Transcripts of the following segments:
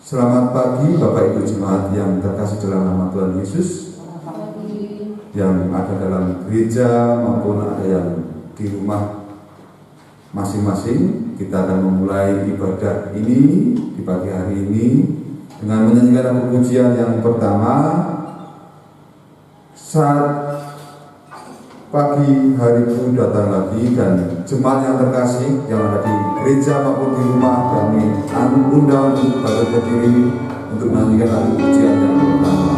Selamat pagi Bapak Ibu Jemaat yang terkasih dalam nama Tuhan Yesus, yang ada dalam gereja maupun ada yang di rumah masing-masing. Kita akan memulai ibadah ini di pagi hari ini dengan menyanyikan lagu pujian yang pertama. Saat pagi hariku datang lagi, dan jemaat yang terkasih yang ada di gereja maupun di rumah, kami undang untuk berdiri untuk menyanyikan lagu pujian yang pertama.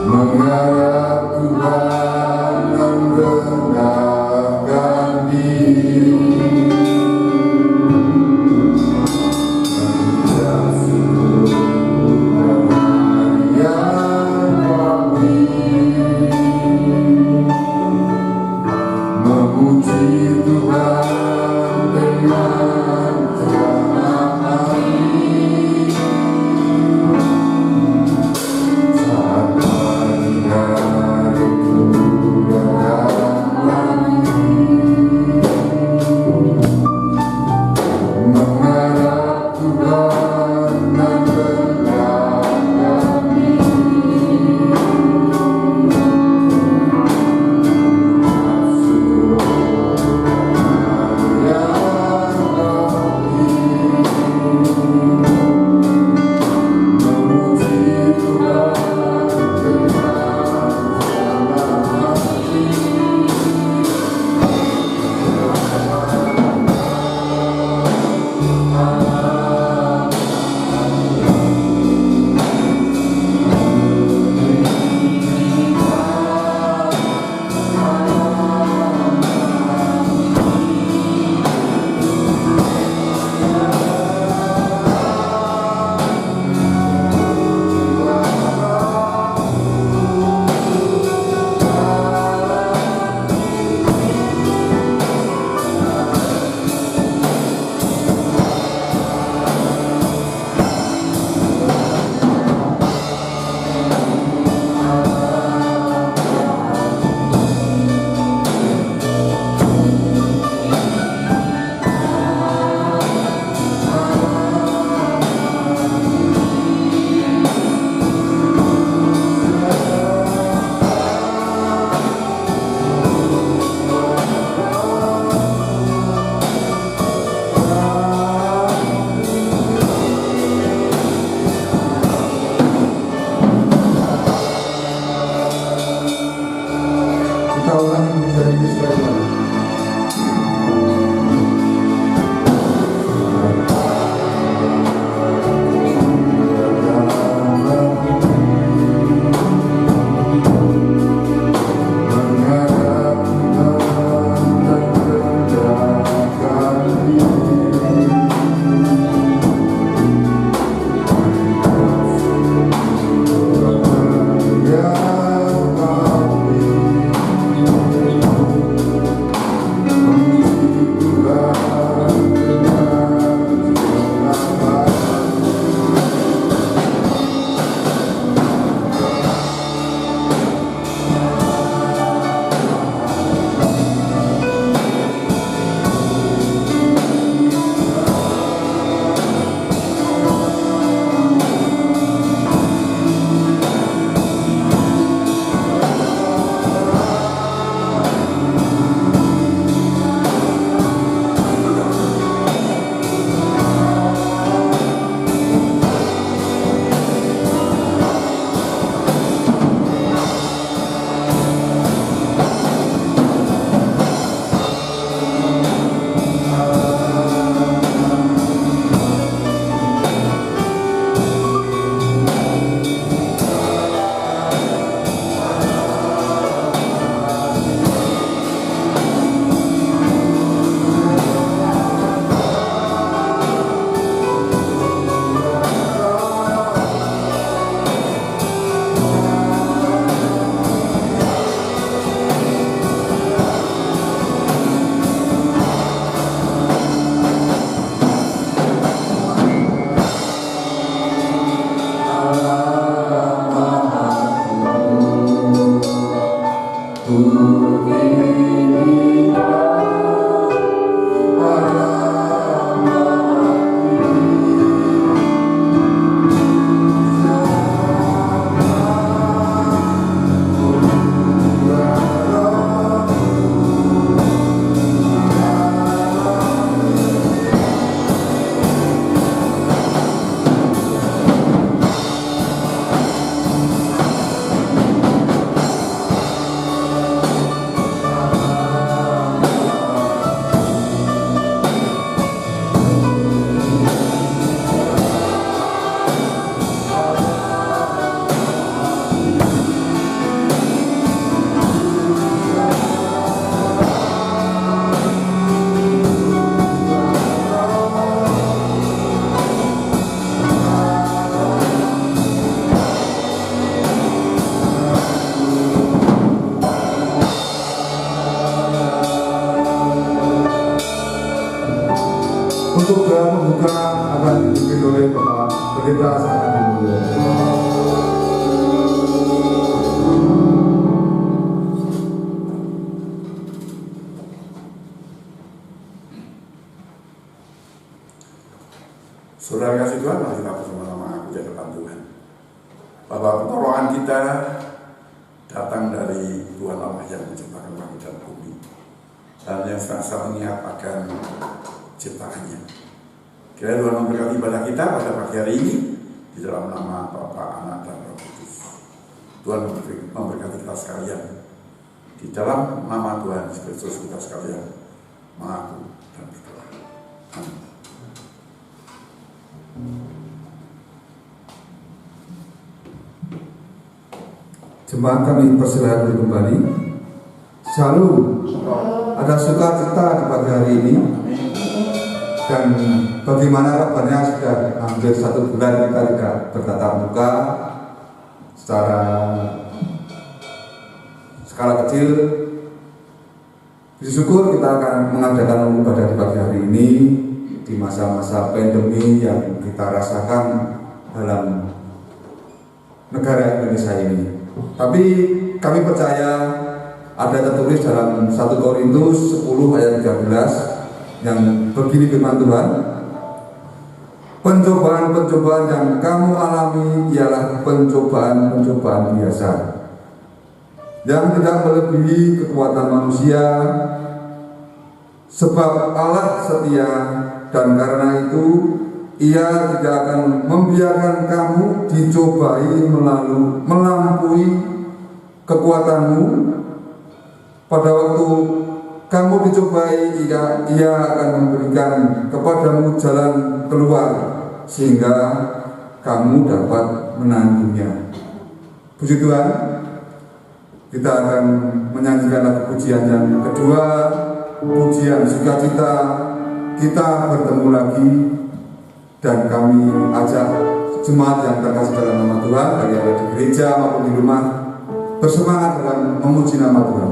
Mengharap Tuhan Untuk membuka akan dipimpin oleh Bapak Pendeta Sangat Dimulya. Saudara kasih Tuhan, mari kita bersama-sama aku di depan Tuhan. Bahwa pertolongan kita datang dari Tuhan Allah yang menciptakan langit dan bumi, dan yang senantiasa mengingat akan ciptaannya. Kiranya Tuhan memberkati ibadah kita pada pagi hari ini di dalam nama Bapa, Anak, dan Roh Kudus. Tuhan memberkati kita sekalian di dalam nama Tuhan Yesus Kristus. Kita sekalian mengaku dan berdoa. Amin. Jemaat kami persilahkan kembali. Shalom. Ada sukacita di pagi hari ini. Dan bagaimana kabarnya, sudah hampir 1 bulan kita tidak bertatap muka secara skala kecil. Bersyukur kita akan mengadakan ibadah di pagi hari ini di masa-masa pandemi yang kita rasakan dalam negara Indonesia ini. Tapi kami percaya ada tertulis dalam 1 Korintus 10 ayat 13 yang begini firman Tuhan, pencobaan-pencobaan yang kamu alami ialah pencobaan-pencobaan biasa yang tidak melebihi kekuatan manusia, sebab Allah setia dan karena itu Ia tidak akan membiarkan kamu dicobai melampaui kekuatanmu. Pada waktu kamu dicobai, Ia akan memberikan kepadamu jalan keluar sehingga kamu dapat menangguhnya. Puji Tuhan, kita akan menyanyikan lagu pujian yang kedua, pujian sukacita. Kita bertemu lagi. Dan kami ajak jemaat yang terkasih dalam nama Tuhan, baik yang ada di gereja maupun di rumah, bersemangat dalam memuji nama Tuhan.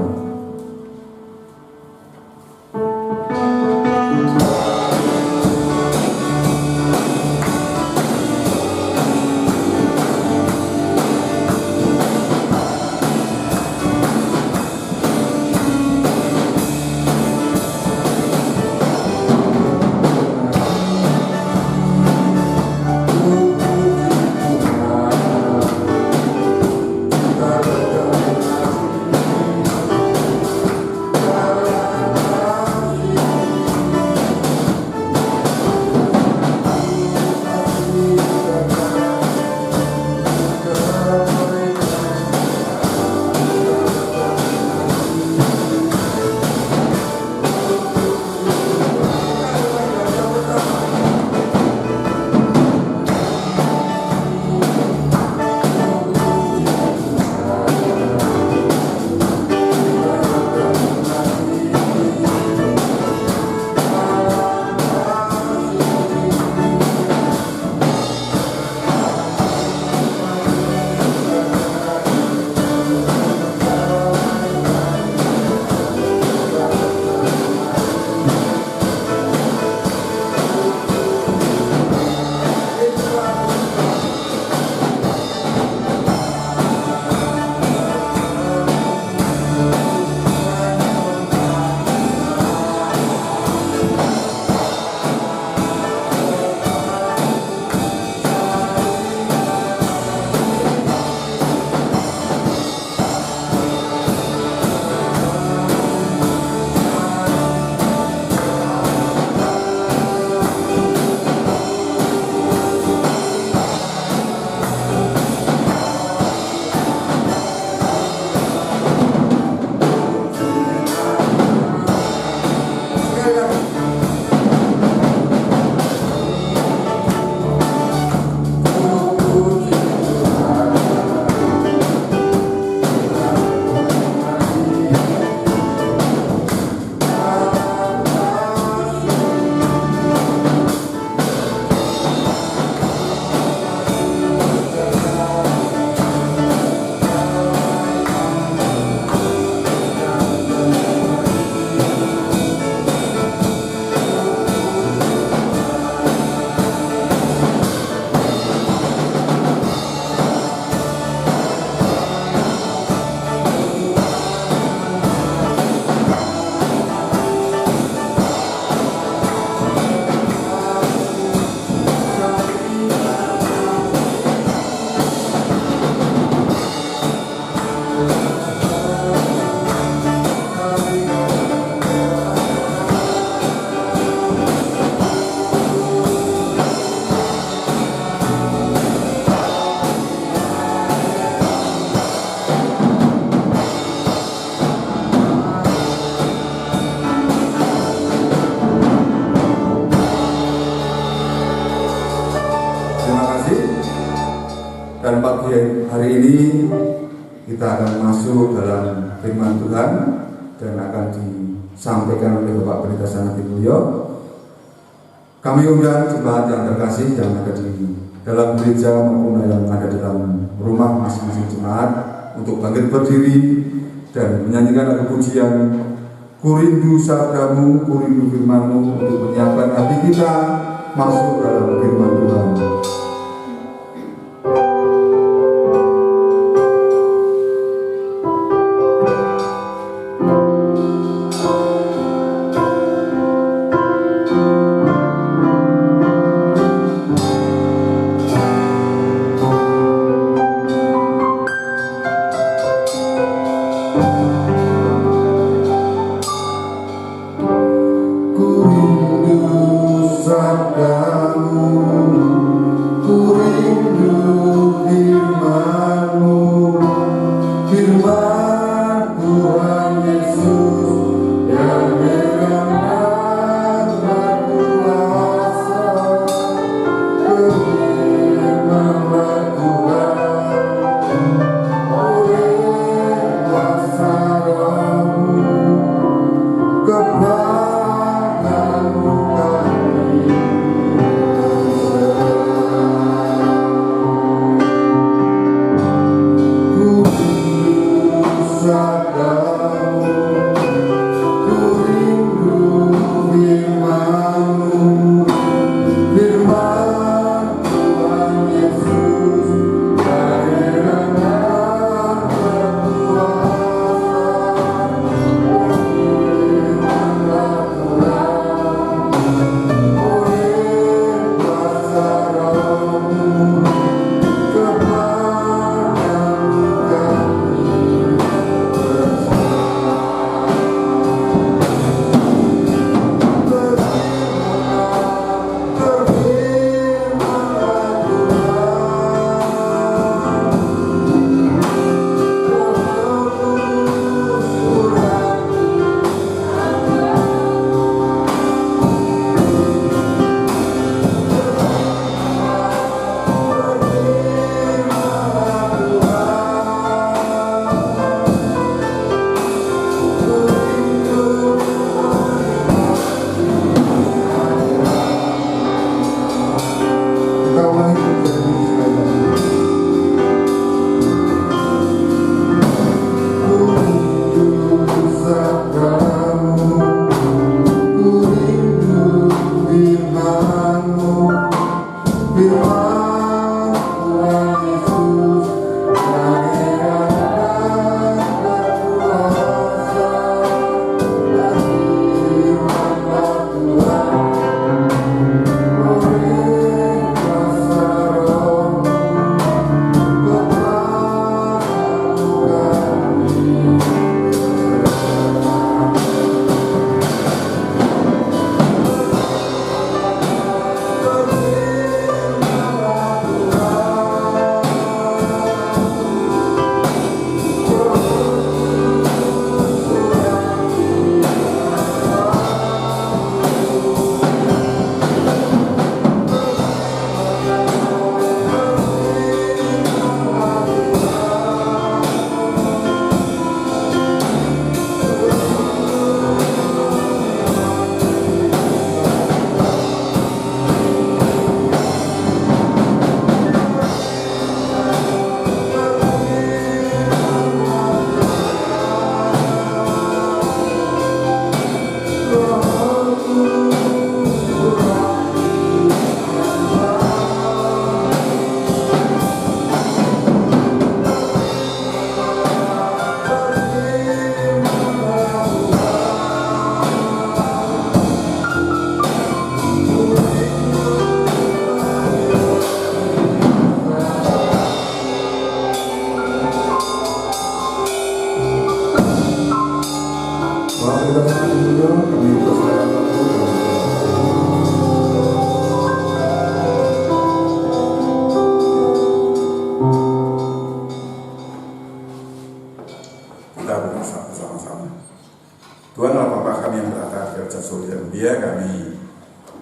Dan pagi hari ini kita akan masuk dalam firman Tuhan dan akan disampaikan oleh Bapak Pendeta Sanati Mulyo. Kami undang jemaat yang terkasih yang ada di dalam gereja maupun yang ada di dalam rumah masing-masing jemaat untuk bangkit berdiri dan menyanyikan lagu pujian Kurindu sabdamu, kurindu firmanmu, untuk menyiapkan hati kita masuk dalam firman Tuhan.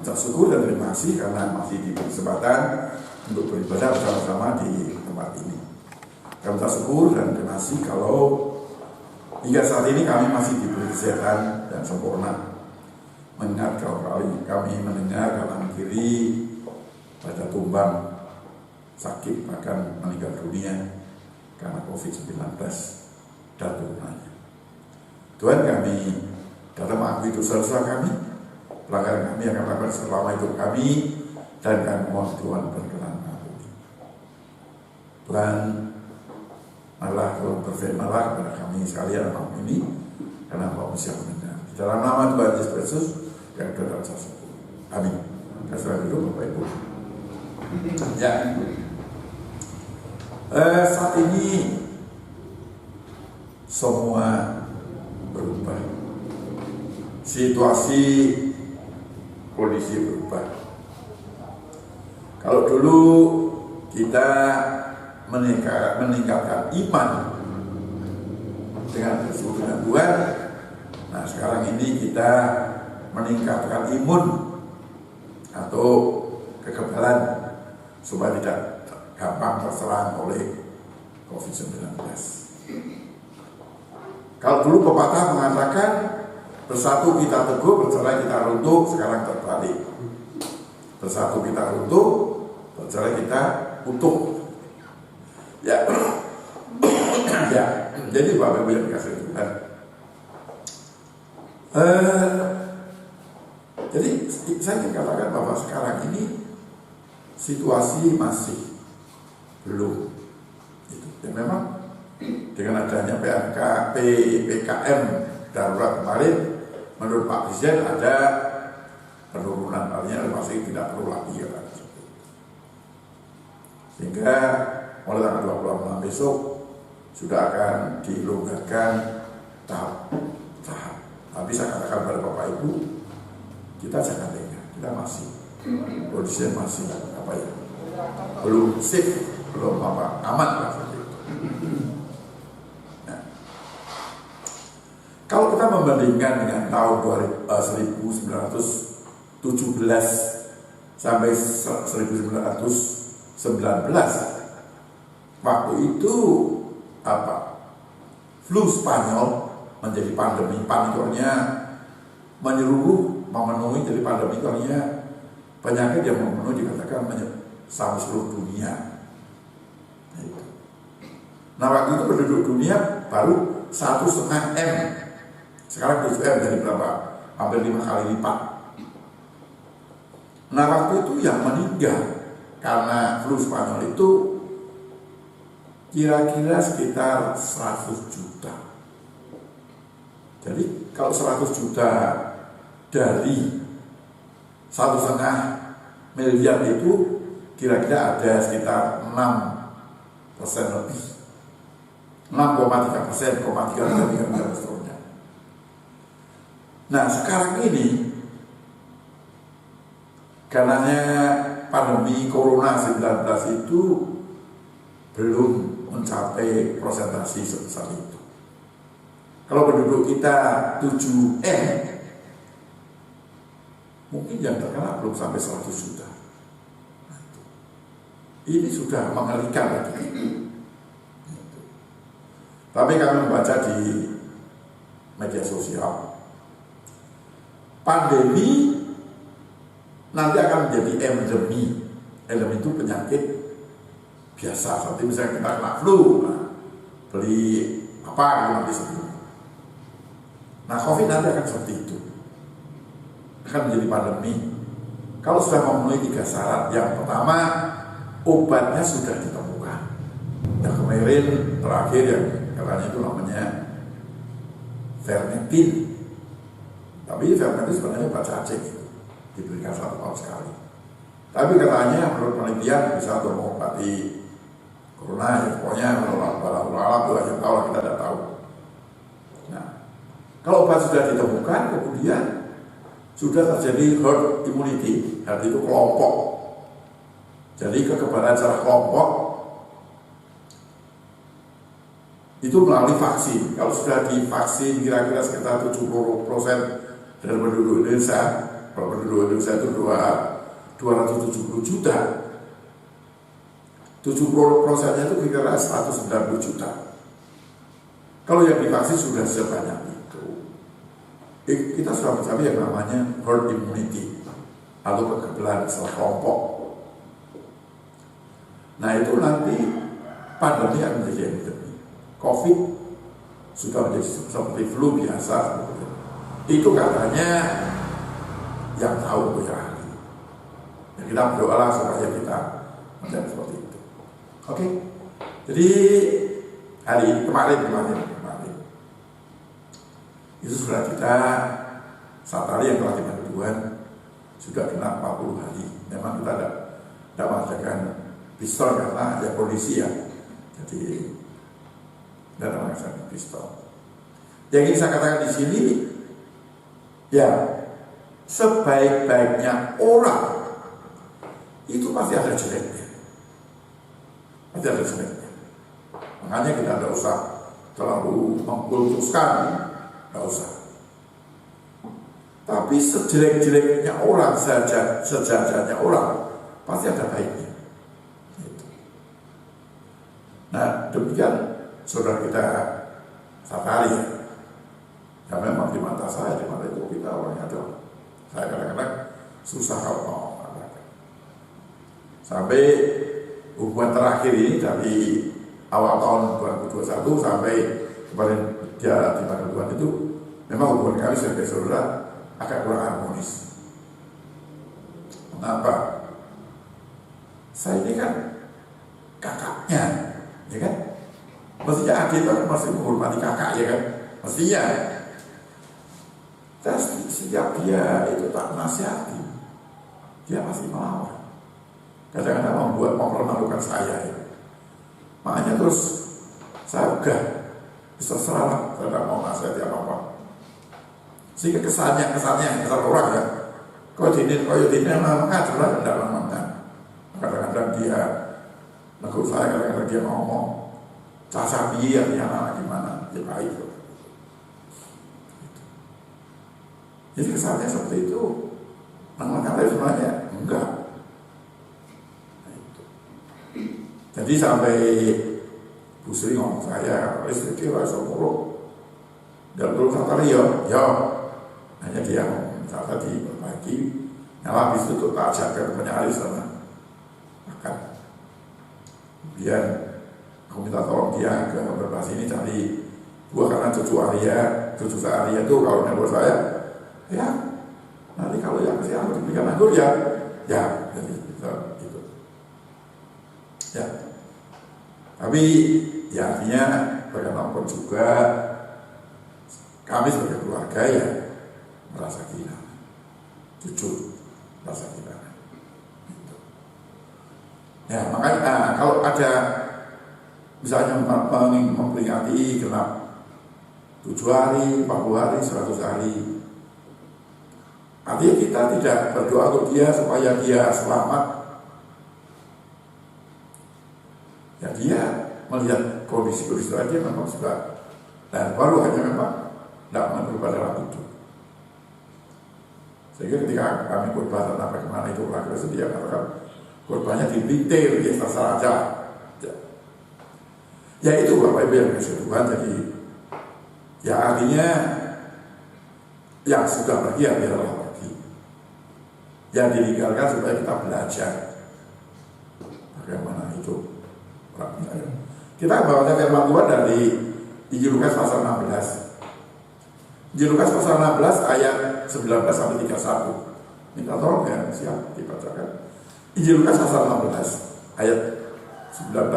Ucap syukur dan terima kasih karena masih diberi kesempatan untuk beribadah bersama-sama di tempat tempat ini. Kami bersyukur dan terima kasih kalau hingga saat ini kami masih diberi kesehatan dan sempurna. Mengingat kalau kami mendengar kanan kiri pada tumbang sakit bahkan meninggal dunia karena COVID-19 dan turunannya. Tuhan, kami dalam mengakui dosa-dosa kami, pelanggaran kami yang kami lakukan selama hidup kami, dan kami mohon Tuhan berkenan mengampuni. Tuhan, malah kalau berfirmanlah kepada kami sekalian malam ini, karena Bapak siap mendengar. Di dalam nama Tuhan Yesus Kristus yang dalam satu. Amin. Kasih dulu Bapak Ibu. Ya. Saat ini semua berubah, situasi kondisi berubah. Kalau dulu kita meningkatkan iman dengan bersyukur dengan Tuhan, nah sekarang ini kita meningkatkan imun atau kekebalan supaya tidak gampang terserang oleh COVID-19. Kalau dulu pepatah mengatakan bersatu kita teguh, bercerai kita runtuh, sekarang terbalik. Bersatu kita runtuh, bercerai kita utuh. Ya, ya. Jadi Bapak Ibu yang dikasih Tuhan. Jadi saya ingin katakan bahwa sekarang ini situasi masih belum. Ya memang dengan adanya PPKM darurat kemarin, menurut Pak Presiden ada penurunan, artinya masih tidak perlu lagi ya Pak. Sehingga mulai tanggal 26 besok sudah akan dilonggarkan tahap-tahap. Tapi saya katakan pada Bapak Ibu, kita jangan lengah, kita masih kondisi masih belum safe, belum aman lah. Nah, kalau kita membandingkan dengan tahun 1917 sampai 1919, waktu itu flu Spanyol menjadi pandemi, panikornya menyeluruh, memenuhi jadi pandemi, karena penyakit yang memenuhi dikatakan sama seluruh dunia. Nah waktu itu penduduk dunia baru 1,5 M, sekarang 7 M, jadi berapa? Hampir 5 kali lipat. Nah waktu itu yang meninggal karena flu Spanyol itu kira-kira sekitar 100 juta. Jadi kalau 100 juta dari 1,5 miliar itu kira-kira ada sekitar 6% lebih, 6,3%, 3,3 seterusnya. Nah sekarang ini karenanya pandemi Corona 19 itu belum mencapai prosentasi sebesar itu. Kalau penduduk kita 7M, mungkin yang terkena belum sampai 100 juta. Ini sudah mengerikan lagi. Tapi kami membaca di media sosial, pandemi nanti akan menjadi endemi. Endemi itu penyakit biasa. Seperti misalnya kita kena flu, beli apa nanti sebelum. Nah COVID nanti akan seperti itu, akan menjadi pandemi. Kalau sudah memenuhi 3 syarat, yang pertama obatnya sudah ditemukan. Yang kemarin terakhir yang katanya itu namanya Vermetin. Tapi Vermetin sebenarnya obat cacing itu, diberikan 1 tahun sekali. Tapi katanya menurut penelitian bisa untuk mengobati corona, ya pokoknya alam itu aja tahu, kita tidak tahu. Nah, kalau obat sudah ditemukan, kemudian sudah terjadi herd immunity, herd itu kelompok. Jadi kekebalan secara kelompok itu melalui vaksin. Kalau sudah divaksin kira-kira sekitar 70% dari penduduk Indonesia, kalau penduduk Indonesia itu 270 juta, 70%-nya itu kira-kira 190 juta. Kalau yang divaksin sudah sebanyak itu, kita sudah mencapai yang namanya herd immunity atau kekebalan sekelompok. Nah itu nanti pandemi akan menjadi endemi. COVID sudah menjadi seperti flu biasa. Itu katanya yang tahu ya ahli. Dan kita berdoalah supaya kita menjadi seperti itu. Oke. Jadi kemarin itu sudah kita Satari yang telah dibantuan sudah kena 40 hari. Memang kita tidak mengadakan pistol karena ya kondisi ya. Jadi tidak mengadakan pistol. Yang ingin saya katakan di sini, ya sebaik-baiknya orang itu pasti ada jeleknya. Pasti ada jeleknya. Makanya kita tidak usah terlalu mengkultuskan, tidak usah. Tapi sejelek-jeleknya orang, sejajarnya orang, pasti ada baiknya. Gitu. Nah demikian saudara kita Satari ya. Ya memang di mata saya, di mata itu kita orangnya adalah saya kadang-kadang susah kalau mau mengatakan. Sampai hubungan terakhir ini dari awal tahun 2021 sampai kemarin dia di Tuhan itu memang hubungan kami sebagai saudara agak kurang harmonis. Kenapa? Saya ini kan kakaknya, ya kan? Mestinya adik itu kan mesti menghormati kakak, ya kan? Mestinya. Dan setiap dia itu tak nasihati, dia masih melawan. Kadang-kadang mempermalukan saya. Ya. Makanya terus saya udah bisa serah, saya tidak mau nasihati apa-apa. Sehingga kesannya kesan orang ya. Kau ini mengajar lah, tidak mengajar. Kadang-kadang dia negur saya, kadang-kadang dia ngomong cacapi artinya anak gimana, ya baik. Jadi kesannya seperti itu. Mengenai sebenarnya enggak. Nah, itu. Jadi sampai Bu Sri ngomong saya, listrik kira sepuluh dan terus kata ya hanya dia ngomong tadi berbagi nyala habis itu tak ajarkan penyaris sana makan. Kemudian aku minta tolong dia ke berbahas ini cari buah karena cucu saya Arya itu kalau nebor saya ya, nanti kalau yang kasih aku diberikan anggur ya, jadi gitu. Ya, tapi ya artinya bagaimanapun juga kami sebagai keluarga ya merasa kehilangan, jujur merasa kehilangan. Gitu. Ya makanya kalau ada misalnya memperingati genap 7 hari, 40 hari, 100 hari. Artinya kita tidak berdoa untuk dia supaya dia selamat. Ya dia melihat kondisi-kondisi dia memang sudah dan baru hanya memang tidak mengatur pada dalam itu. Sehingga ketika kami korban tentang bagaimana itu lagi dia katakan korbannya dilintir, ya terserah aja. Ya itu Bapak Ibu yang kasih Tuhan. Jadi ya artinya yang sudah pergi ya biarlah. Yang ditinggalkan supaya kita belajar bagaimana itu orang percaya. Kita bawakan firman Tuhan dari Injil Lukas pasal 16. Injil Lukas pasal 16 ayat 19 sampai 31. Minta tolong ya, siap dibacakan. Injil Lukas pasal 16 ayat 19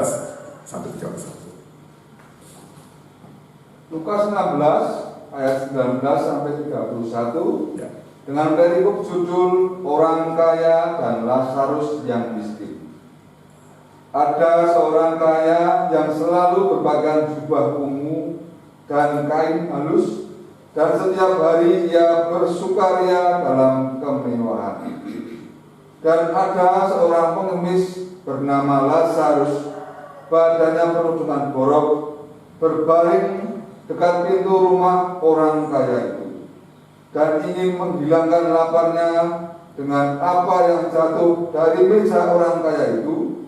sampai 31. Lukas 16 ayat 19 sampai 31. Ya. Dengan perikop judul orang kaya dan Lazarus yang miskin. Ada seorang kaya yang selalu berpakaian jubah ungu dan kain halus, dan setiap hari ia bersukaria dalam kemewahan. Dan ada seorang pengemis bernama Lazarus, badannya penuh dengan borok, berbaring dekat pintu rumah orang kaya itu, dan ingin menghilangkan laparnya dengan apa yang jatuh dari meja orang kaya itu.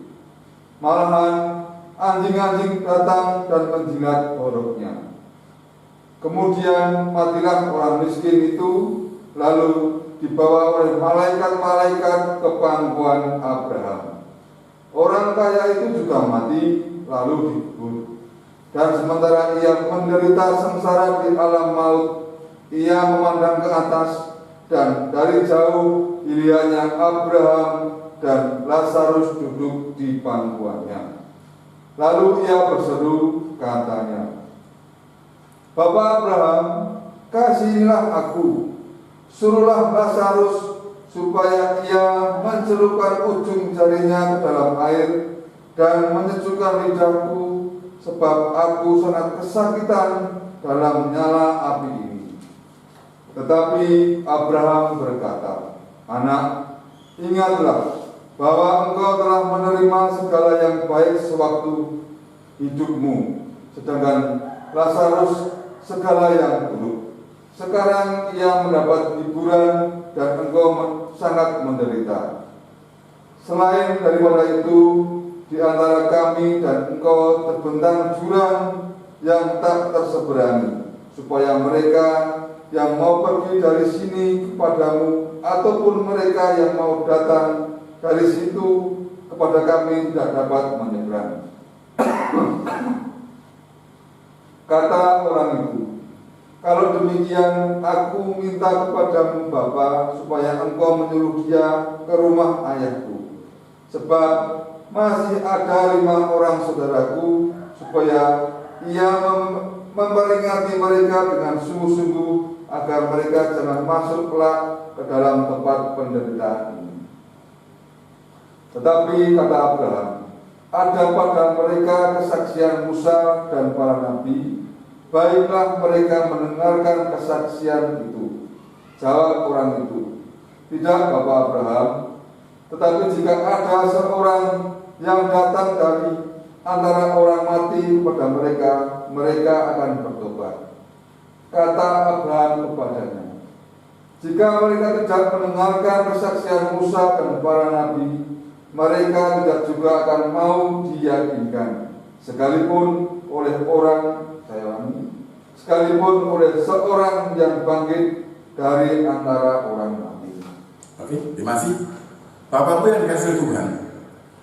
Malahan anjing-anjing datang dan menjilat boroknya. Kemudian matilah orang miskin itu, lalu dibawa oleh malaikat-malaikat ke pangkuan Abraham. Orang kaya itu juga mati, lalu dikubur. Dan sementara ia menderita sengsara di alam maut, ia memandang ke atas, dan dari jauh dilihatnya Abraham dan Lazarus duduk di pangkuannya. Lalu ia berseru, katanya, Bapak Abraham, kasihilah aku, suruhlah Lazarus supaya ia mencelupkan ujung jarinya ke dalam air dan menyejukkan lidahku, sebab aku sangat kesakitan dalam nyala api ini. Tetapi Abraham berkata, Anak, ingatlah bahwa engkau telah menerima segala yang baik sewaktu hidupmu, sedangkan Lazarus segala yang buruk. Sekarang ia mendapat hiburan dan engkau sangat menderita. Selain daripada itu, di antara kami dan engkau terbentang jurang yang tak terseberangi, supaya mereka yang mau pergi dari sini kepadamu ataupun mereka yang mau datang dari situ kepada kami tidak dapat menyeberang. Kata orang itu, kalau demikian aku minta kepadamu Bapa, supaya engkau menyuruh dia ke rumah ayahku, sebab masih ada 5 orang saudaraku, supaya ia memperingati mereka dengan sungguh-sungguh, agar mereka jangan masuk kelak ke dalam tempat penderitaan ini. Tetapi kata Abraham, ada pada mereka kesaksian Musa dan para nabi, baiklah mereka mendengarkan kesaksian itu. Jawab orang itu, tidak Bapak Abraham, tetapi jika ada seorang yang datang dari antara orang mati kepada mereka, mereka akan bertobat. Kata Abraham kepadanya, jika mereka tidak mendengarkan kesaksian Musa dan para nabi, mereka tidak juga akan mau diyakinkan, sekalipun oleh seorang yang bangkit dari antara orang mati. Oke, terima kasih. Bapak-Ibu yang dikasih Tuhan,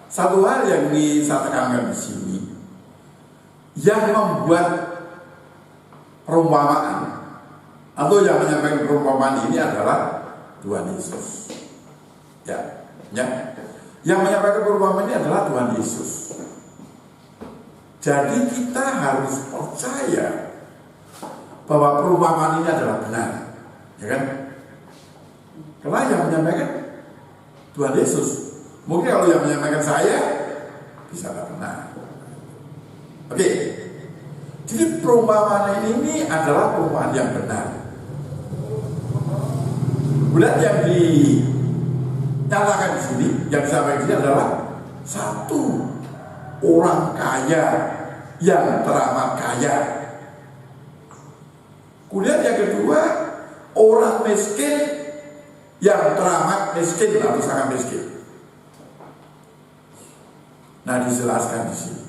satu hal yang saya tekankan di sini, yang membuat perumpamaan atau yang menyampaikan perumpamaan ini adalah Tuhan Yesus. Ya. Yang menyampaikan perumpamaan ini adalah Tuhan Yesus. Jadi kita harus percaya bahwa perumpamaan ini adalah benar, ya kan? Karena yang menyampaikan Tuhan Yesus. Mungkin kalau yang menyampaikan saya bisa tidak benar. Oke. Jadi perumpamaan ini adalah perumpamaan yang benar. Kemudian yang dinyatakan di sini, yang disampaikan di sini adalah satu orang kaya yang teramat kaya. Kemudian yang kedua, orang miskin yang teramat miskin atau sangat miskin. Nah, dijelaskan di sini.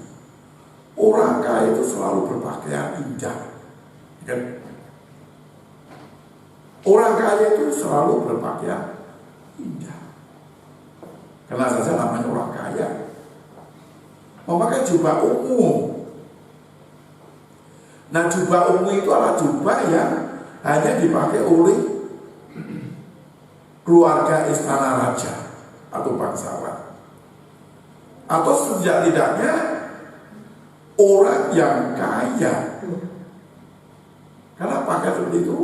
Orang kaya itu selalu berpakaian indah, kan? Orang kaya itu selalu berpakaian indah. Karena saja namanya orang kaya. Memakai jubah ungu. Nah, jubah ungu itu adalah jubah yang hanya dipakai oleh keluarga istana raja atau bangsawan. Atau setidak-tidaknya orang yang kaya. Karena pakaian seperti itu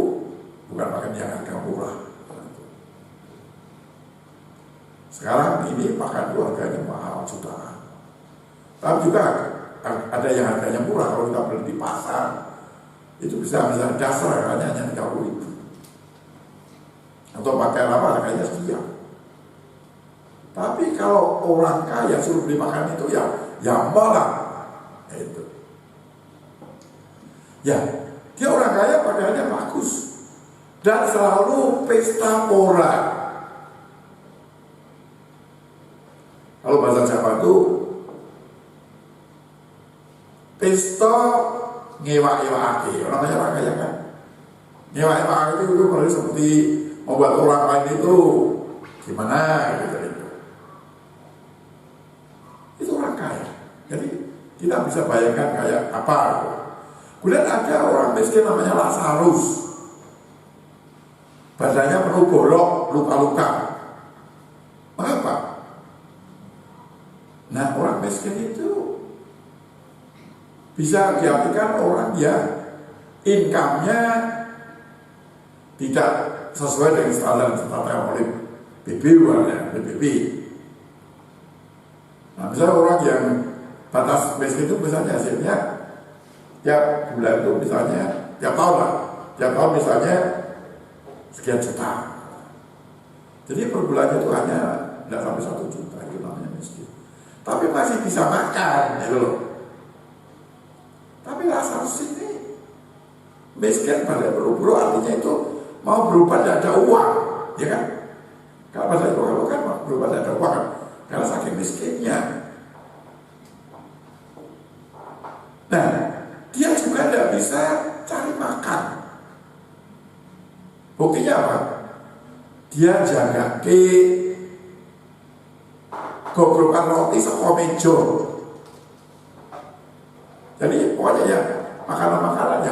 bukan pakaian yang harga murah. Sekarang ini pakaian itu harganya mahal jutaan. Tapi juga ada yang harganya murah. Kalau kita beli di pasar, itu bisa misalnya dasar harganya hanya 30.000. Atau pakaian apa harganya sekian. Tapi kalau orang kaya suruh beli pakaian itu ya malah itu. Ya, dia orang kaya pakaiannya bagus dan selalu pesta pora. Kalau bahasa Jawa itu pesta ngewa-ewake, orang kaya kan. Ngewa-ewake itu berarti seperti membuat orang lain itu gimana gitu. Itu orang kaya. Jadi kita bisa bayangkan kayak apa. Kemudian ada orang miskin namanya Lazarus. Badannya penuh bolok, luka-luka. Mengapa? Nah, orang miskin itu bisa diartikan orang yang income-nya tidak sesuai dengan standar yang oleh PBB. Nah, misalnya orang yang batas miskin itu misalnya hasilnya tiap bulan itu misalnya tiap tahun misalnya sekian juta. Jadi per bulannya itu hanya tidak sampai 1 juta, itu namanya miskin. Tapi masih bisa makan, gitu loh. Tapi Lazarus ini miskin pada buru-buru, artinya itu mau berubah tidak ada uang, ya kan? Kalau bahasa itu kan berubah tidak ada uang kan? Karena saking miskinnya. Nah, dia juga tidak bisa cari makan. Buktinya apa? Dia jaga ke goglokan roti saka meja. Jadi pokoknya ya makanan-makanan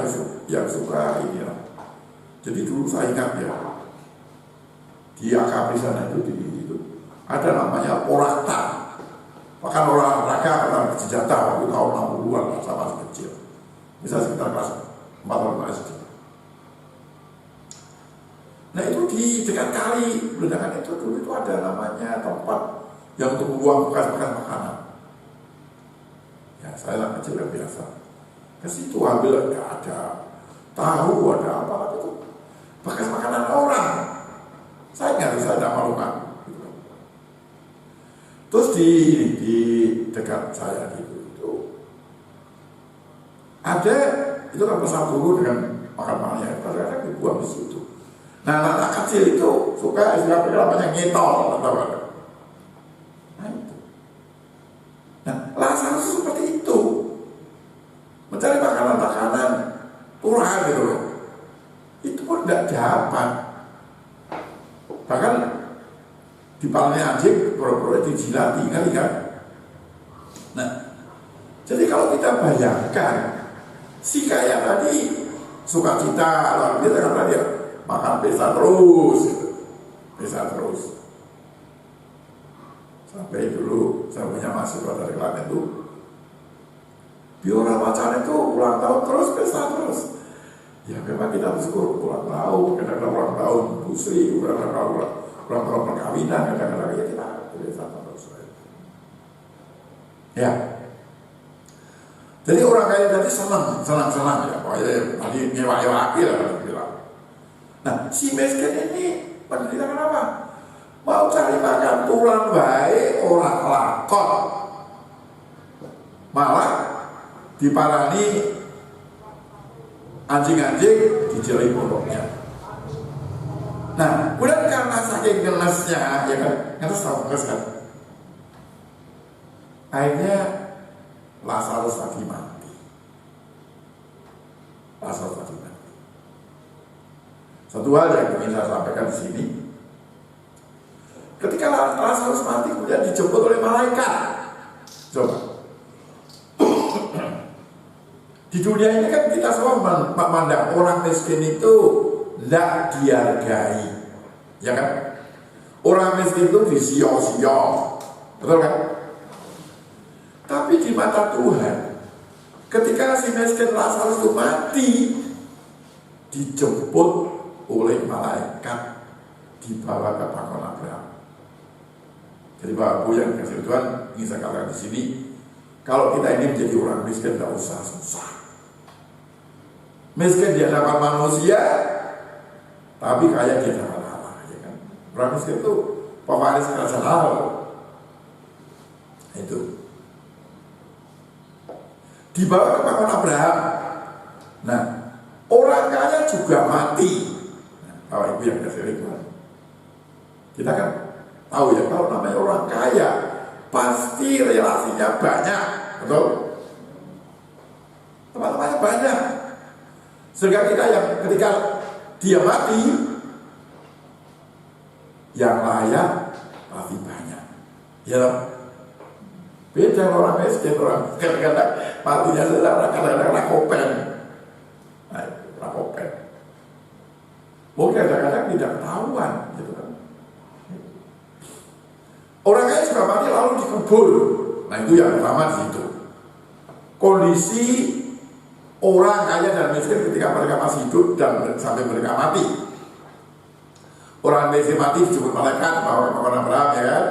yang suka ini lah. Jadi dulu saya ingat ya, di AKP sana itu ada namanya Porakta. Bahkan olahraga orang bersenjata waktu tahun 60-an sama masih kecil. Bisa sekitar kelas 4 tahun SD. Nah itu di dekat kali Blendangan itu dulu itu ada namanya tempat yang untuk membuang bekas-bekas makanan. Ya saya lah kecil yang biasa. Ke situ ambil ada tahu, ada apa itu bekas makanan orang. Saya nggak bisa ada malukan. Terus di dekat saya itu ada itu kan pasar dulu dengan makan-makannya kadang-kadang dibuang di situ. Nah anak kecil itu suka istilah namanya ngetol atau apa. Nah itu. Nah Lazarus seperti itu mencari makanan-makanan murah gitu loh. Itu pun tidak dapat. Bahkan di palanya anjing, pura-pura dijilati kan? Nah, jadi kalau kita bayangkan si kaya tadi sukacita, luar biasa kan tadi ya, makan pesta terus, gitu. Pesta terus. Sampai dulu saya punya mahasiswa dari Klaten itu, biora macan itu ulang tahun terus, pesta terus. Ya memang kita bersyukur ulang tahun, kadang-kadang ulang tahun busri, kadang-kadang orang perkawinan, kadang-kadang ya kita biasa terus. Ya. Jadi orang kaya tadi senang ya, pokoknya tadi nyewa-nyewa lah bilang. Nah, si miskin ini penderita kenapa? Mau cari makan tulang baik orang lakon, malah diparani anjing-anjing dijeli pondoknya. Nah, kemudian karena saking ngelesnya, ya kan, ngeles kan. Akhirnya Lazarus lagi mati. Satu hal yang ingin saya sampaikan di sini, ketika Lazarus mati kemudian dijemput oleh malaikat. Coba. Di dunia ini kan kita semua memandang orang miskin itu tidak dihargai, ya kan? Orang miskin itu disio-sio, betul kan? Tapi di mata Tuhan, ketika si miskin Lazarus itu mati, dijemput oleh malaikat dibawa ke pangkuan Abraham. Jadi Bapak Ibu yang kasih Tuhan, ingin saya katakan di sini, kalau kita ini menjadi orang miskin tidak usah susah. Miskin di hadapan manusia, tapi kaya di hadapan Allah, ya kan? Orang miskin itu pewaris kerajaan Allah. Itu dibawa ke pangkuan Abraham. Nah, orang kaya juga mati. Nah, Bapak Ibu yang kasih Tuhan, kita kan tahu ya, kalau namanya orang kaya pasti relasinya banyak, betul? Teman-temannya banyak. Sehingga kita yang ketika dia mati, yang layak pasti banyak. Ya, beda orang miskin, orang kadang-kadang matinya saudara, kadang-kadang rakopen. Nah, rakopen. Mungkin kadang-kadang tidak ketahuan, gitu kan. Orang kaya sudah mati lalu dikubur. Nah itu yang pertama di situ. Kondisi orang kaya dan miskin ketika mereka masih hidup dan sampai mereka mati. Orang miskin mati dijemput malaikat bawa ke orang Abraham, ya kan?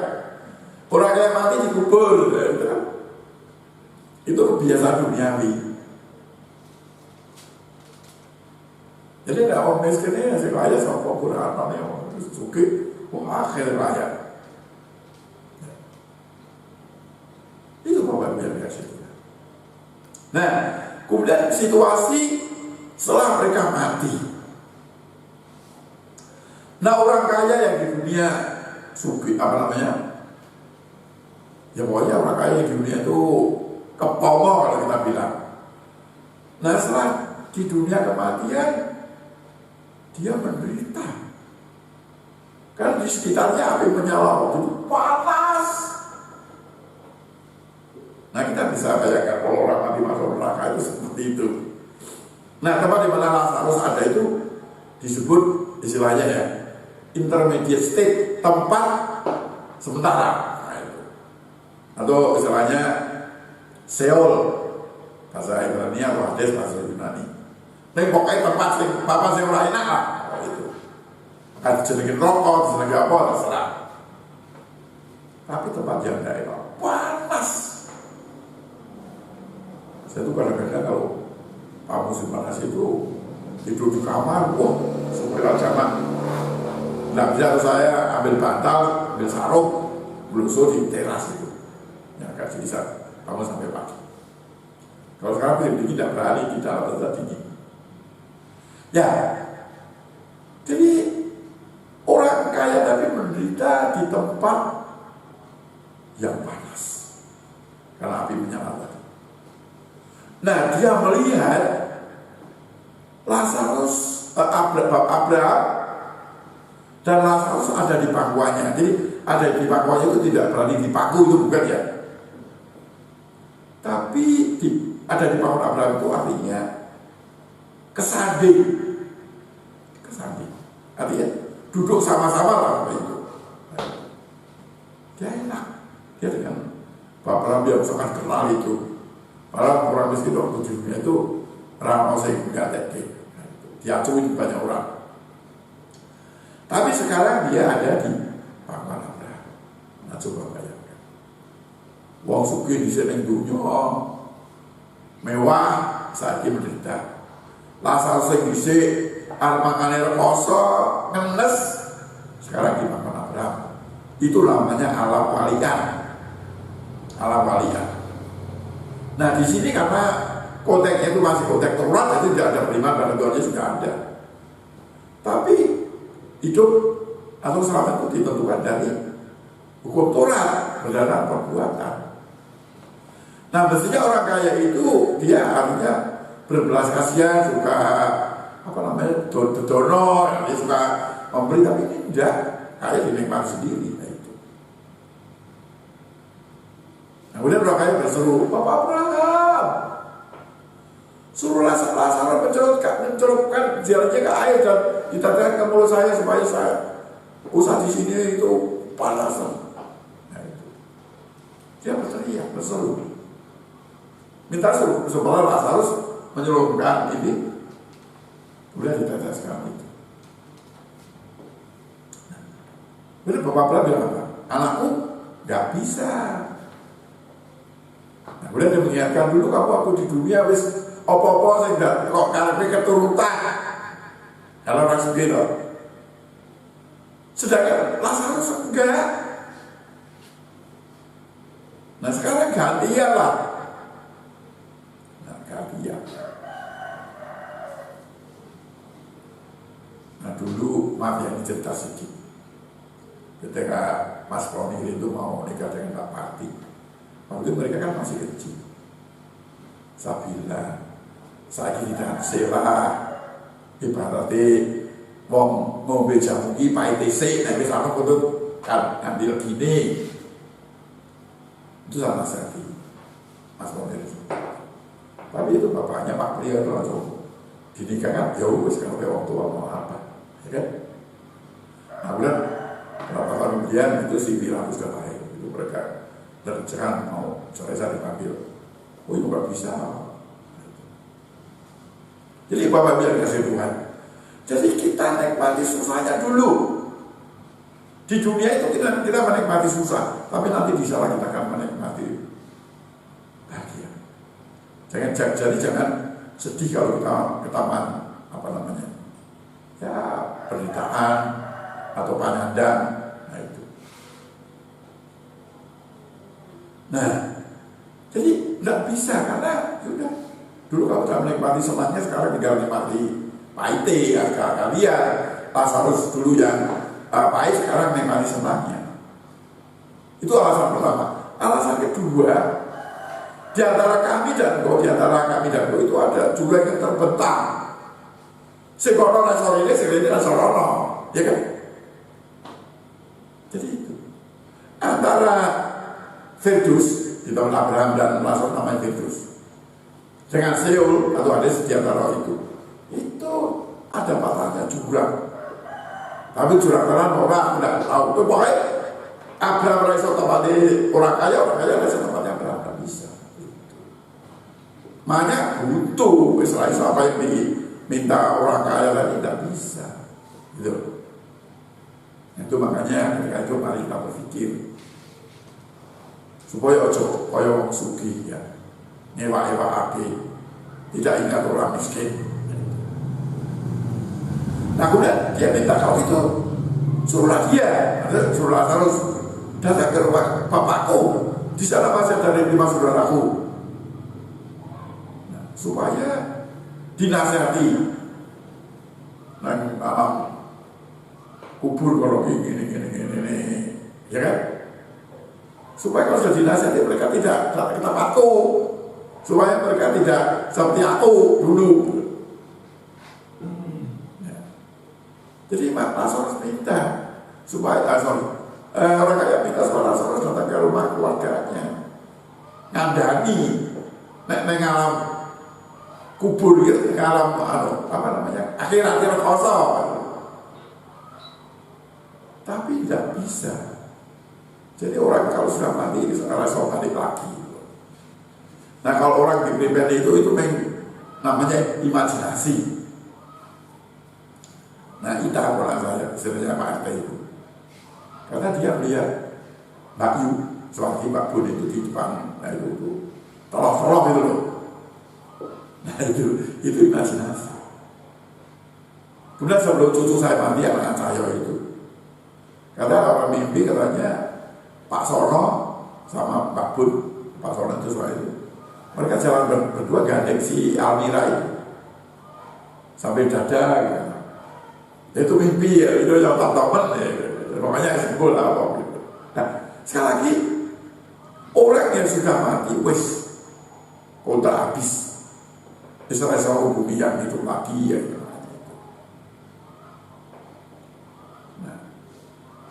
Orang kaya mati dikubur, ya, gitu kan? Itu kebiasaan duniawi. Jadi ada orang miskin ini nasi kaya sama kubur hartanya, terus juga akhir raya. Itu problemnya biasa. Nah, kemudian situasi setelah mereka mati. Nah, orang kaya yang di dunia ya pokoknya orang kaya yang di dunia itu kepomo kalau kita bilang. Nah, setelah di dunia kematian dia menderita. Kan di sekitarnya api menyala waktu itu panas. Nah, kita bisa bayangkan kalau orang mati masuk neraka itu seperti itu. Nah, tempat di mana Lazarus ada itu disebut istilahnya ya intermediate state, tempat sementara. Nah, itu. Atau istilahnya Seol, bahasa Ibrani atau Hades bahasa Yunani. Tapi pokoknya tempat papa saya ora enak lah. Itu. Kan jenengin rokok, jenengin apa terserah. Tapi tempat yang tidak enak, panas. Saya tuh kadang-kadang kalau Pak musim panas itu tidur di kamar, wah, supaya zaman. Nggak bisa saya ambil bantal, ambil sarung, blusur di teras itu. Ya, kasih bisa kamu sampai pagi. Kalau sekarang musim dingin tidak berani, kita tetap dingin. Ya, jadi orang kaya tapi menderita di tempat yang panas karena api menyala tadi. Nah, dia melihat Lazarus, Abraham dan Lazarus ada di pangkuannya. Jadi ada di pangkuannya itu tidak berani dipaku, itu bukan ya. Tapi ada di pangkuan Abraham itu artinya kesanding. Artinya duduk sama-sama lah itu. Dia enak. Dia dengan Pak Abraham dia sangat kenal itu. Padahal orang miskin waktu di dunia itu ramah saya juga tadi. Diacuin banyak orang. Tapi sekarang dia ada di pangkuan Abraham. Nah, coba bayangkan. Wong sugih di sini dunia mewah, saat ini menderita. Lazarus sing dhisik arep mangane rekoso ngenes, sekarang di pangkuan Abraham. Itu namanya alam walian. Alam walian. Nah, di sini karena konteksnya itu masih konteks Taurat, itu tidak ada beriman pada Tuhan, sudah ada. Tapi hidup atau selamat itu ditentukan dari hukum Taurat berdasarkan perbuatan. Nah, mestinya orang kaya itu dia harusnya berbelas kasihan, suka donor, dia suka memberi, tapi ini tidak, kaya dinikmati sendiri. Nah, itu. Nah, kemudian orang kaya berseru, Bapak Abraham, suruh Lazarus mencelupkan jalannya ke air dan ditaruhkan ke mulut saya supaya saya usah di sini itu panas. Nah, itu. Dia berteriak, berseru, minta suruh supaya Lazarus mencelupkan ini, kemudian diteteskan itu. Kemudian Bapak Abraham bilang apa? Anakku nggak bisa. Nah, kemudian dia mengingatkan dulu kamu waktu di dunia wis opo-opo sing ndak kok karepe keturutan. Kalau orang segitu. Sedangkan Lazarus enggak. Nah, sekarang gantian lah. Nah, gantian. Nah, dulu maaf ya, cerita sedikit. Ketika Mas Pronil itu mau nikah dengan Pak Pati, waktu itu mereka kan masih kecil. Sabila, saya tidak sela ibaratnya wong ngombe jamu iki pahite sik nek wis ana kutut kan ambil gini. Itu sama sekali Mas Modir. Tapi itu bapaknya Pak Priyo itu langsung dinikahkan jauh kalau orang tua mau apa, ya kan? Nah, kemudian berapa tahun kemudian itu si Pilatus sudah baik, itu mereka jangan mau saya dipanggil. Oh itu nggak bisa. Jadi Bapak biar kasih Tuhan. Jadi kita nikmati susahnya dulu. Di dunia itu kita menikmati susah, tapi nanti di sana kita akan menikmati bahagia. Jangan sedih kalau kita ketaman ya penderitaan atau panandang. Nah itu. Nah, jadi nggak bisa karena sudah dulu kalau sudah menikmati senangnya sekarang tinggal menikmati pahite ya kalian. Lazarus dulu yang pahit sekarang menikmati senangnya. Itu alasan pertama. Alasan kedua, di antara kami dan engkau, itu ada jurang yang terbentang. Sekolah nasor ini, ya kan? Jadi itu antara Firdaus di tahun Abraham dan Lazarus namanya Firdaus dengan Seol atau ada di antara itu ada patahnya jurang. Tapi jurang kanan orang tidak tahu. Itu pokoknya Abraham raiso tempatnya orang kaya raiso tempatnya Abraham tidak bisa. Makanya butuh Israel apa yang diminta orang kaya tadi tidak bisa. Gitu. Itu makanya ketika itu mari kita berpikir supaya ojo koyo sugi ya nyewa ake tidak ingat orang miskin. Nah kemudian dia minta kalau itu suruhlah dia, suruh Lazarus datang ke rumah bapakku, di sana masih ada 5 saudaraku, nah, supaya dinasihati, dan kubur kalau gini, ya kan? Supaya kalau sudah dinasihati mereka tidak kita patuh, supaya mereka tidak seperti aku dulu. Jadi Lazarus minta supaya orang kaya minta supaya Lazarus datang ke rumah keluarganya, ngandani, ngalam kubur gitu, ngalam akhir kosong. Tapi tidak bisa. Jadi orang kalau sudah mati langsung balik lagi. Nah kalau orang di pribadi itu namanya imajinasi. Nah itu apalah saya istilahnya Pak RT itu, karena dia melihat Mbak Yu, suami Mbak Bun itu di depan, nah itu tolong itu loh. Nah itu imajinasi. Kemudian sebelum cucu saya mati anak saya itu, karena orang mimpi katanya Pak Sono sama Mbak Bun, Pak Sono itu suami itu, mereka jalan berdua gandeng si Almira itu sampai dada gitu. Itu mimpi ya, itu yang teman-teman ya, makanya simbol apa gitu. Nah, sekali lagi orang yang sudah mati, wes kontrak habis, Israel hubungi yang itu lagi ya. Nah,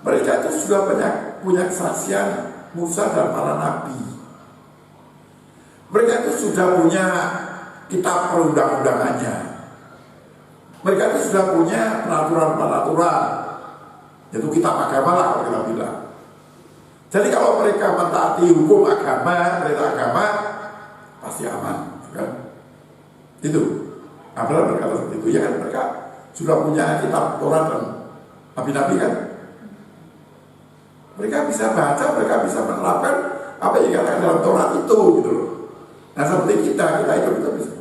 mereka itu sudah punya kesaksian Musa dan para nabi. Mereka itu sudah punya kitab perundang-undangannya. Mereka itu sudah punya peraturan-peraturan, yaitu kitab agama lah kalau kita bilang. Jadi kalau mereka mentaati hukum agama, perintah agama, pasti aman, kan? Itu. Abraham berkata seperti itu, ya kan? Mereka sudah punya kitab Taurat dan nabi-nabi kan? Mereka bisa baca, mereka bisa menerapkan apa yang dikatakan dalam Taurat itu, gitu loh. Nah seperti kita itu bisa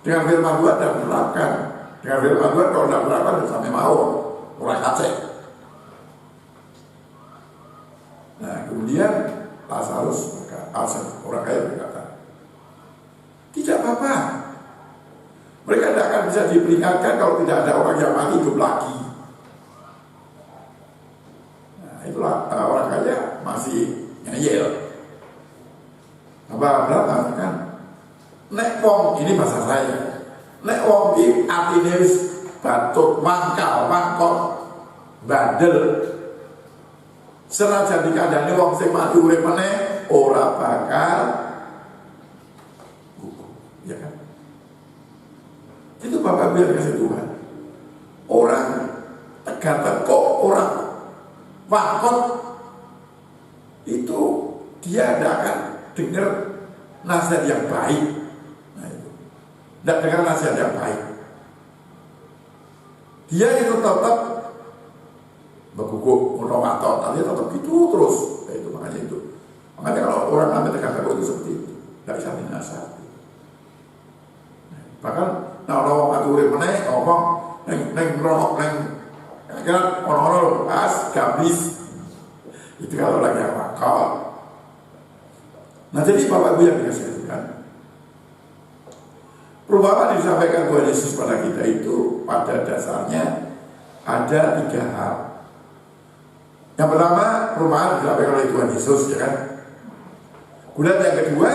dengan firman Tuhan dan menerapkan. Dengan firman Tuhan kalau tidak menerapkan sampai mau orang Aceh. Nah kemudian Lazarus orang kaya berkata, tidak apa-apa. Mereka tidak akan bisa diperingatkan kalau tidak ada orang yang mati hidup lagi. Nah itulah orang kaya masih ngeyel. Abraham mengatakan, nek wong ini bahasa saya. Nek wong iki atine wis batuk, mangkal, mangkon, bandel. Senajan dikandani wong sing mati urip meneh ora bakal gugur, ya kan? Itu Bapak biar kasih Tuhan. Orang tegak-tegok, orang wakot itu dia tidak akan dengar nasihat yang baik. Nah itu, tidak dengar nasihat yang baik. Dia itu tetap berguguk, meromatot, nanti tetap gitu terus. Nah, itu makanya itu. Makanya kalau orang nanti tegak-tegok itu seperti itu, tidak bisa dinasihati. Bahkan, nah orang atur meneh, ngomong, neng merokok, neng kan orang-orang pas gabis. Itu kalau lagi wakal. Nah jadi Bapak Ibu yang dikasih Tuhan, perumpamaan yang disampaikan Tuhan Yesus pada kita itu pada dasarnya ada 3 hal. Yang pertama, perumpamaan disampaikan oleh Tuhan Yesus, ya kan? Kemudian yang kedua,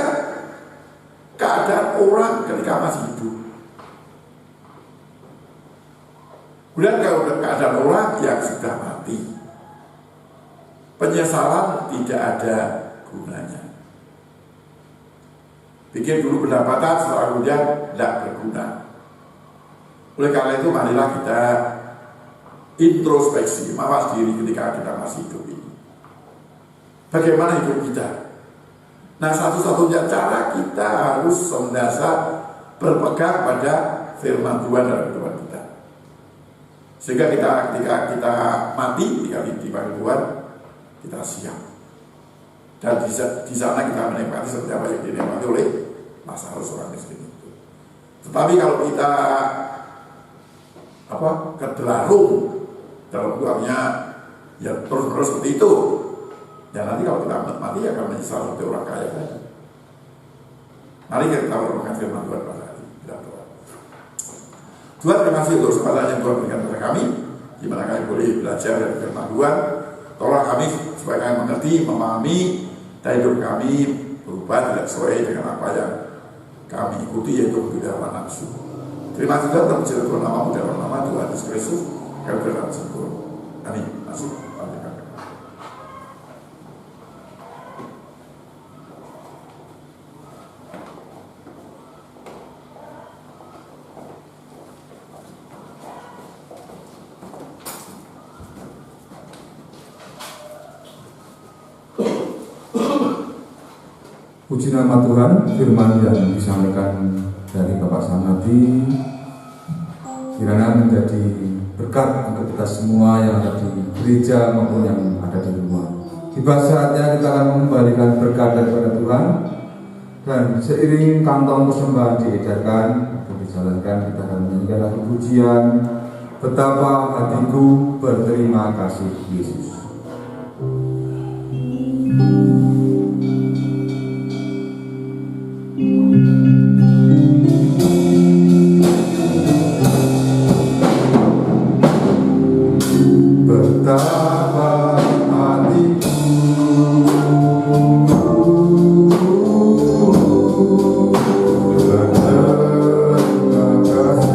keadaan orang ketika masih hidup. Kemudian keadaan orang yang sudah mati. Penyesalan tidak ada gunanya. Bikin dulu pendapatan, setelah kemudian tidak berguna. Oleh karena itu, marilah kita introspeksi, mawas diri ketika kita masih hidup ini. Bagaimana hidup kita? Nah, satu-satunya cara kita harus senantiasa berpegang pada firman Tuhan dalam kehidupan kita. Sehingga ketika kita mati, ketika dipanggil Tuhan, kita siap. Dan di sana kita menikmati seperti apa yang dinikmati oleh Lazarus orang miskin itu. Tetapi kalau kita kedelarung dalam tuangnya ya terus seperti itu, ya nanti kalau kita mati akan menyesal seperti orang kaya tadi. Mari kita merenungkan firman Tuhan pada hari ini. Kita doa. Tuhan, terima kasih untuk kesempatan yang Tuhan berikan kepada kami, di mana kami boleh belajar dari firman Tuhan. Tolong kami supaya kami mengerti, memahami, dan hidup kami berubah tidak sesuai dengan apa yang kami ikuti, yaitu kebidanan nafsu. Terima kasih Tuhan, terpuji Tuhan namamu dalam nama Tuhan Yesus Kristus, kami berdoa syukur. Amin. Masuk. Puji nama Tuhan, firman yang disampaikan dari Bapak Samadi kiranya menjadi berkat untuk kita semua yang ada di gereja maupun yang ada di rumah. Tiba saatnya kita akan mengembalikan berkat daripada Tuhan, dan seiring kantong persembahan diedarkan atau dijalankan, kita akan menyanyikan lagu pujian Betapa Hatiku Berterima Kasih Yesus. Betapa hatiku berterima kasih.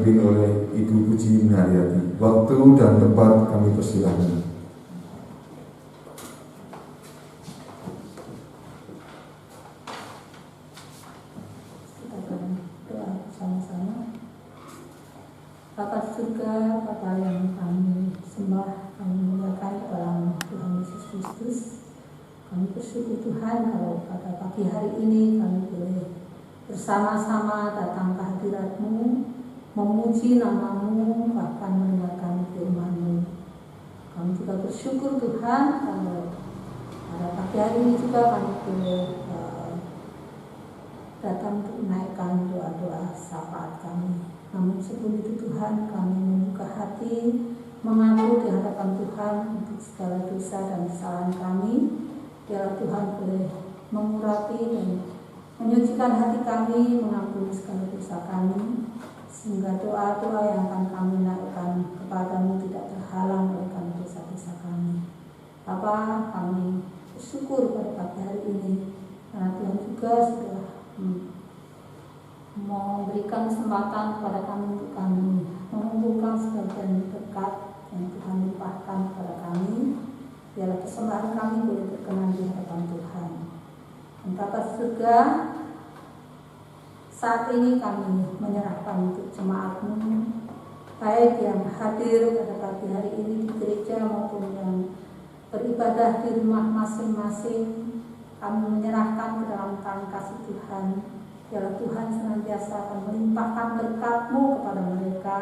dipimpin oleh Ibu Puji Naryati. Waktu dan tempat kami persilahkan. Bapa surga, Bapa yang kami sembah, kami muliakan dalam Tuhan Yesus Kristus. Kami bersyukur Tuhan kalau pada pagi hari ini kami boleh bersama-sama datang ke hadirat-Mu, memuji nama-Mu, bahkan mendengarkan firman-Mu. Kami juga bersyukur Tuhan kalau pada pagi hari ini juga kami boleh datang untuk menaikkan doa-doa syafaat kami. Namun sebelum itu Tuhan, kami membuka hati, mengaku di hadapan Tuhan untuk segala dosa dan kesalahan kami. Biarlah Tuhan boleh mengurapi dan menyucikan hati kami, mengampuni segala dosa kami, sehingga doa-doa yang akan kami naikkan kepadamu tidak terhalang oleh dosa-dosa kami. Bapa, kami bersyukur pada pagi hari ini karena Tuhan juga sudah memberikan kesempatan kepada kami untuk kami mengumpulkan sebagian berkat yang Tuhan limpahkan kepada kami. Biarlah persembahan kami boleh berkenan di hadapan Tuhan. Bapa surga, saat ini kami menyerahkan untuk jemaat-Mu, baik yang hadir pada pagi hari ini di gereja maupun yang beribadah di rumah masing-masing. Kami menyerahkan ke dalam tangan kasih Tuhan. Biarlah Tuhan senantiasa akan melimpahkan berkat-Mu kepada mereka.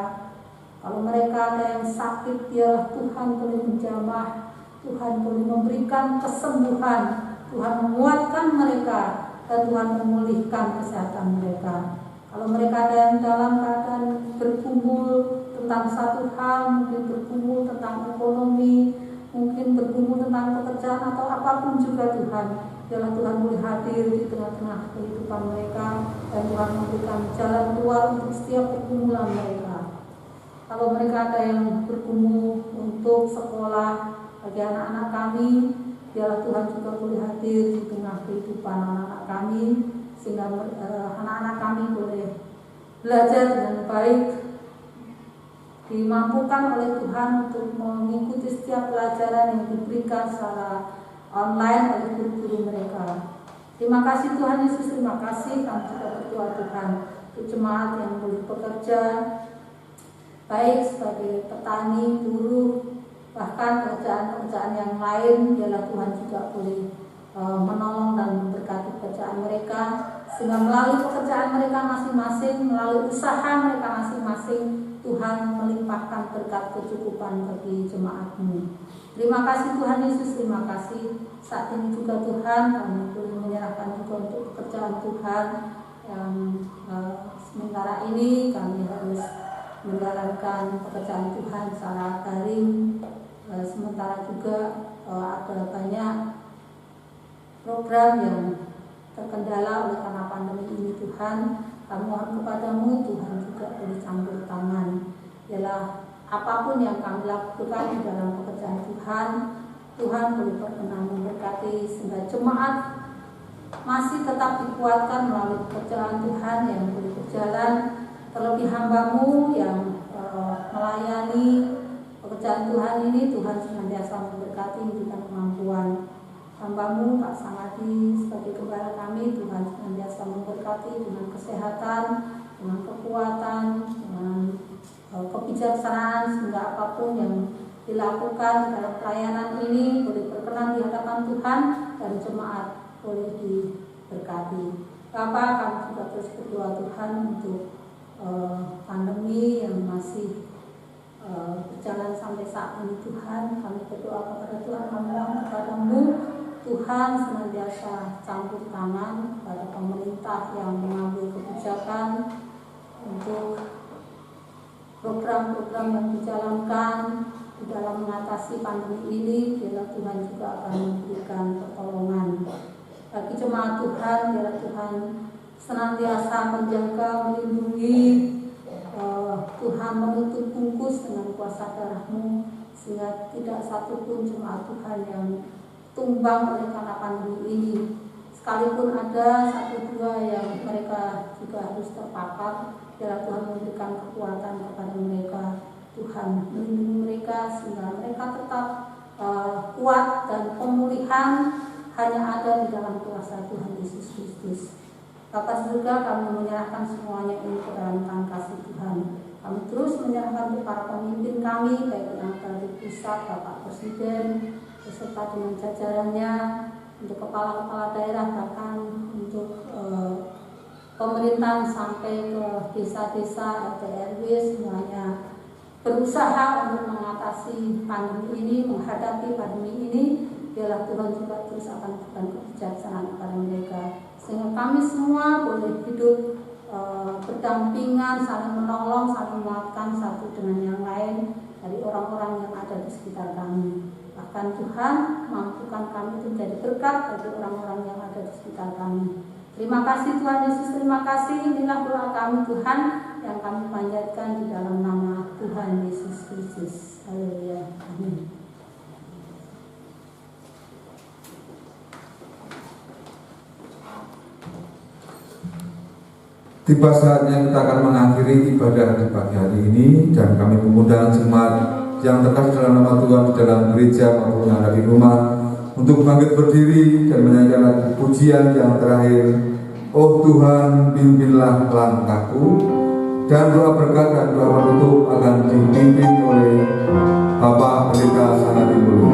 Kalau mereka ada yang sakit, biarlah Tuhan boleh menjamah, Tuhan boleh memberikan kesembuhan, Tuhan menguatkan mereka, dan Tuhan memulihkan kesehatan mereka. Kalau mereka ada yang dalam keadaan bergumul tentang satu hal, mungkin bergumul tentang ekonomi, mungkin bergumul tentang pekerjaan atau apapun juga Tuhan, biarlah Tuhan boleh hadir di tengah-tengah kehidupan mereka, dan Tuhan memberikan jalan keluar untuk setiap pergumulan mereka. Kalau mereka ada yang bergumul untuk sekolah bagi anak-anak kami, biarlah Tuhan juga boleh hadir di tengah kehidupan anak-anak kami, sehingga anak-anak kami boleh belajar dengan baik, dimampukan oleh Tuhan untuk mengikuti setiap pelajaran yang diberikan secara online oleh guru-guru mereka. Terima kasih Tuhan Yesus, terima kasih. Kami juga berdoa Tuhan untuk jemaat yang boleh bekerja baik sebagai petani, buruh, bahkan pekerjaan-pekerjaan yang lain. Biarlah Tuhan juga boleh menolong dan memberkati pekerjaan mereka, sehingga melalui pekerjaan mereka masing-masing, melalui usaha mereka masing-masing, Tuhan melimpahkan berkat kecukupan bagi jemaat-Mu. Terima kasih Tuhan Yesus, terima kasih. Saat ini juga Tuhan, kami boleh menyerahkan juga untuk pekerjaan Tuhan yang sementara ini kami harus menjalankan pekerjaan Tuhan secara daring. Sementara juga ada banyak program yang terkendala oleh karena pandemi ini Tuhan. Kami mohon kepadamu Tuhan juga boleh campur tangan. Ialah apapun yang kami lakukan di dalam pekerjaan Tuhan, Tuhan boleh berkenan memberkati sehingga jemaat masih tetap dikuatkan melalui pekerjaan Tuhan yang boleh berjalan. Terlebih hamba-Mu yang melayani pekerjaan Tuhan ini, Tuhan senantiasa memberkati, memberikan kemampuan. Hamba-Mu Pak Sangadi sebagai gembala kami, Tuhan senantiasa memberkati dengan kesehatan, dengan kekuatan, dengan kebijaksanaan, sehingga apapun yang dilakukan dalam pelayanan ini boleh berkenan di hadapan Tuhan dan jemaat boleh diberkati. Bapak, kami juga terus berdoa Tuhan untuk pandemi yang masih berjalan sampai saat ini Tuhan. Kami berdoa kepada Tuhan, kami mohon kepadamu Tuhan senantiasa campur tangan pada pemerintah yang mengambil kebijakan untuk program-program yang dijalankan di dalam mengatasi pandemi ini. Biarlah Tuhan juga akan memberikan pertolongan bagi jemaat Tuhan. Biarlah Tuhan senantiasa menjaga, melindungi, Tuhan menutup bungkus dengan kuasa darah-Mu, sehingga tidak satu pun jemaat Tuhan yang tumbang oleh karena pandemi ini. sekalipun ada satu dua yang mereka juga harus terpapar, biarlah Tuhan memberikan kekuatan kepada mereka. Tuhan melindungi mereka sehingga mereka tetap kuat, dan pemulihan hanya ada di dalam kuasa Tuhan Yesus Kristus. Bapa surga, kami menyerahkan semuanya ini ke dalam tangan kasih Tuhan. Kami terus menyerahkan kepada para pemimpin kami, baik yang ada di pusat, Bapak Presiden, beserta dengan jajarannya, untuk kepala-kepala daerah, bahkan untuk pemerintahan sampai ke desa-desa, RT RW, semuanya berusaha untuk mengatasi pandemi ini, menghadapi pandemi ini. Biarlah Tuhan juga terus akan memberikan kebijaksanaan kepada mereka, sehingga kami semua boleh hidup berdampingan, saling menolong, saling menguatkan satu dengan yang lain dari orang-orang yang ada di sekitar kami. Bahkan Tuhan mampukan kami untuk menjadi berkat bagi orang-orang yang ada di sekitar kami. Terima kasih Tuhan Yesus, terima kasih. Inilah doa kami Tuhan yang kami panjatkan di dalam nama Tuhan Yesus Kristus. Haleluya. Amin. Tiba saatnya kita akan mengakhiri ibadah di pagi hari ini, dan kami mengundang jemaat yang terkasih dalam nama Tuhan di dalam gereja maupun yang ada di rumah untuk bangkit berdiri dan menyanyikan lagu pujian yang terakhir, Oh Tuhan pimpinlah langkahku, dan doa berkat dan doa penutup akan dipimpin oleh Bapak Pendeta Sanadi Mulyo.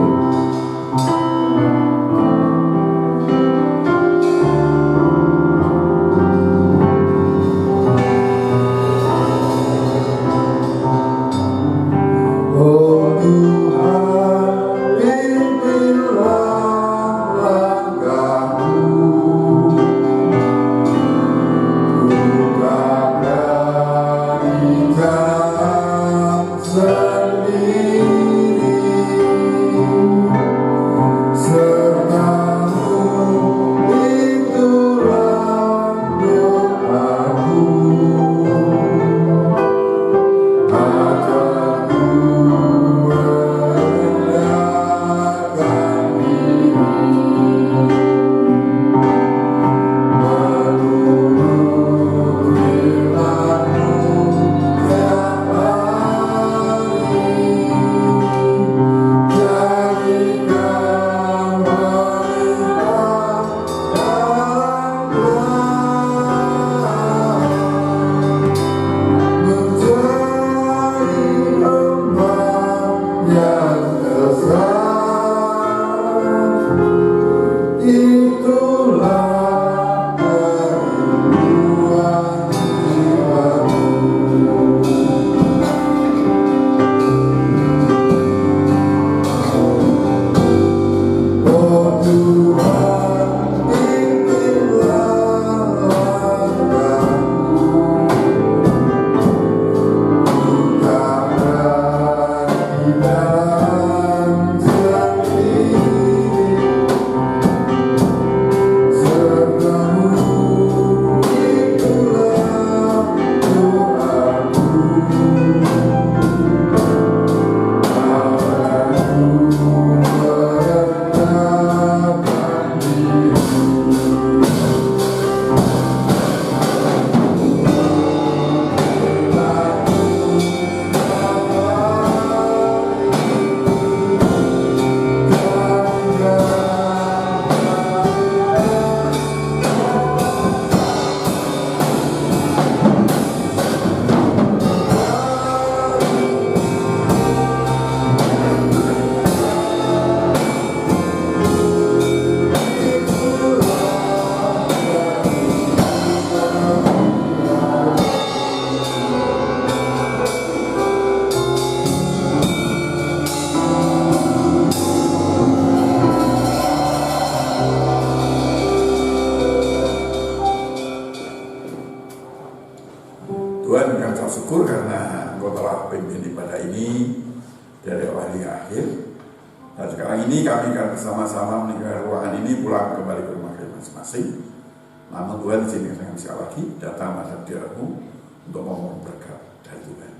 Tuhan, kami ucap syukur karena Engkau telah pimpin ibadah ini dari awal hingga akhir. Dan sekarang ini kami akan bersama-sama meninggalkan ruangan ini, pulang kembali ke rumah kita masing-masing. Namun Tuhan izinkan dengan sekali lagi datang menghadap dirimu untuk memohon berkat dari Tuhan.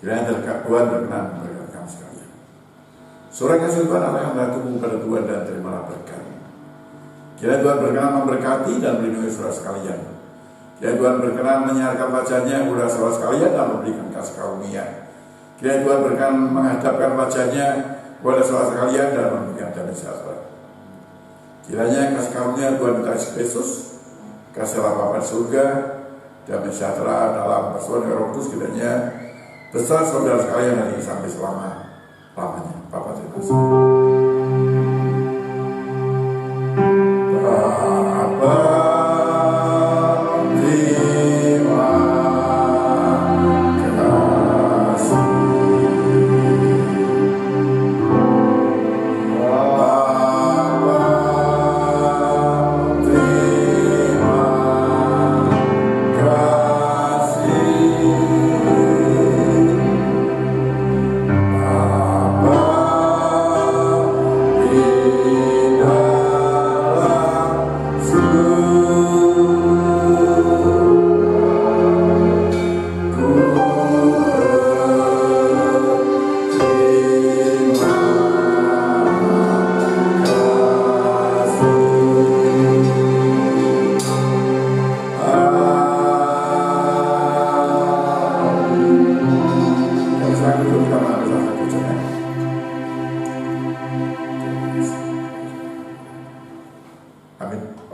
Kiranya berkat Tuhan berkenan memberkati kami sekalian. Sore kasih Tuhan, Allah yang telah tunggu pada Tuhan, dan terimalah berkat. Kiranya Tuhan berkenan memberkati dan melindungi saudara sekalian. Kiranya Tuhan berkenan menyinarkan wajahnya kepada saudara sekalian dan memberikan kasih karunia. Kiranya Tuhan berkenan menghadapkan wajahnya kepada saudara sekalian dan memberikan damai sejahtera. Kiranya kasih karunia Tuhan kita Yesus Kristus, kasih Allah Bapa di surga, damai sejahtera dalam persekutuan Roh Kudus kiranya besar saudara sekalian dari sampai selama-lamanya. Bapa terima kasih. Amin.